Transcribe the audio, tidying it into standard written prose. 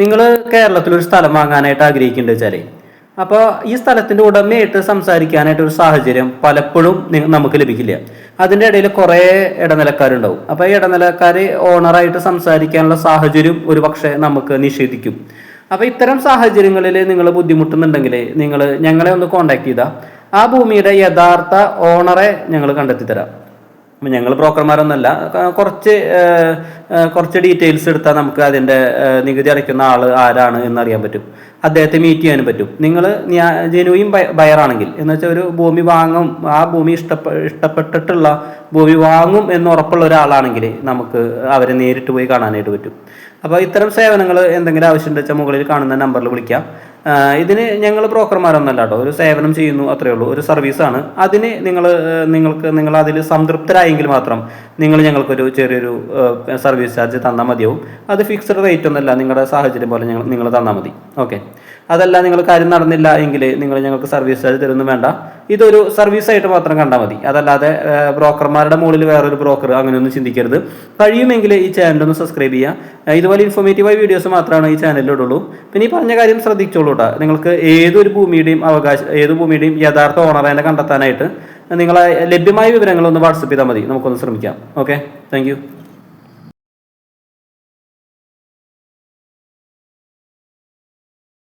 നിങ്ങൾ കേരളത്തിലൊരു സ്ഥലം വാങ്ങാനായിട്ട് ആഗ്രഹിക്കുന്നുണ്ട് വെച്ചാലേ, അപ്പോൾ ഈ സ്ഥലത്തിൻ്റെ ഉടമയായിട്ട് സംസാരിക്കാനായിട്ട് ഒരു സാഹചര്യം പലപ്പോഴും നമുക്ക് ലഭിക്കില്ല. അതിൻ്റെ ഇടയിൽ കുറേ ഇടനിലക്കാരുണ്ടാവും. അപ്പോൾ ഈ ഇടനിലക്കാർ ഓണറായിട്ട് സംസാരിക്കാനുള്ള സാഹചര്യം ഒരു പക്ഷേ നമുക്ക് നിഷേധിക്കും. അപ്പോൾ ഇത്തരം സാഹചര്യങ്ങളിൽ നിങ്ങൾ ബുദ്ധിമുട്ടുന്നുണ്ടെങ്കിൽ നിങ്ങൾ ഞങ്ങളെ ഒന്ന് കോൺടാക്ട് ചെയ്താൽ ആ ഭൂമിയുടെ യഥാർത്ഥ ഓണറെ ഞങ്ങൾ കണ്ടെത്തി തരാം. ഞങ്ങൾ ബ്രോക്കർമാരൊന്നല്ല, കുറച്ച് ഡീറ്റെയിൽസ് എടുത്താൽ നമുക്ക് അതിൻ്റെ നികുതി അടയ്ക്കുന്ന ആൾ ആരാണ് എന്നറിയാൻ പറ്റും. അദ്ദേഹത്തെ മീറ്റ് ചെയ്യാനും പറ്റും. നിങ്ങൾ ജെനുവിൻ ബയറാണെങ്കിൽ എന്ന് വെച്ചാൽ ഒരു ഭൂമി വാങ്ങും, ആ ഭൂമി ഇഷ്ടപ്പെട്ടിട്ടുള്ള ഭൂമി വാങ്ങും എന്ന് ഉറപ്പുള്ള ഒരാളാണെങ്കിൽ നമുക്ക് അവരെ നേരിട്ട് പോയി കാണാനായിട്ട് പറ്റും. അപ്പോൾ ഇത്തരം സേവനങ്ങൾ എന്തെങ്കിലും ആവശ്യമുണ്ടെന്ന് വെച്ചാൽ മുകളിൽ കാണുന്ന നമ്പറിൽ വിളിക്കാം. ഇതിന് ഞങ്ങൾ ബ്രോക്കർമാരൊന്നല്ല കേട്ടോ, ഒരു സേവനം ചെയ്യുന്നു അത്രയേ ഉള്ളൂ, ഒരു സർവീസാണ്. അതിന് നിങ്ങൾ അതിൽ സംതൃപ്തരായെങ്കിൽ മാത്രം നിങ്ങൾ ഞങ്ങൾക്കൊരു ചെറിയൊരു സർവീസ് ചാർജ് തന്നാൽ മതിയാവും. അത് ഫിക്സ്ഡ് റേറ്റ് ഒന്നുമല്ല, നിങ്ങളുടെ സാഹചര്യം പോലെ നിങ്ങൾ തന്നാൽ മതി. ഓക്കെ, അതല്ല നിങ്ങൾ കാര്യം നടന്നില്ല എങ്കിൽ നിങ്ങൾ ഞങ്ങൾക്ക് സർവീസ് ചാർജ് തരുന്നു വേണ്ട. ഇതൊരു സർവീസായിട്ട് മാത്രം കണ്ടാൽ മതി. അതല്ലാതെ ബ്രോക്കർമാരുടെ മുകളിൽ വേറൊരു ബ്രോക്കർ അങ്ങനെയൊന്നും ചിന്തിക്കരുത്. കഴിയുമെങ്കിൽ ഈ ചാനലൊന്ന് സബ്സ്ക്രൈബ് ചെയ്യുക. ഇതുപോലെ ഇൻഫോർമേറ്റീവായ വീഡിയോസ് മാത്രമാണ് ഈ ചാനലിലിടുള്ളൂ. പിന്നെ ഈ പറഞ്ഞ കാര്യം ശ്രദ്ധിച്ചോളൂ കേട്ടോ. നിങ്ങൾക്ക് ഏത് ഭൂമിയുടെയും യഥാർത്ഥ ഓണറിനെ കണ്ടെത്താനായിട്ട് നിങ്ങളെ ലഭ്യമായ വിവരങ്ങളൊന്ന് വാട്സപ്പ് ചെയ്താൽ മതി. നമുക്കൊന്ന് ശ്രമിക്കാം. Okay, thank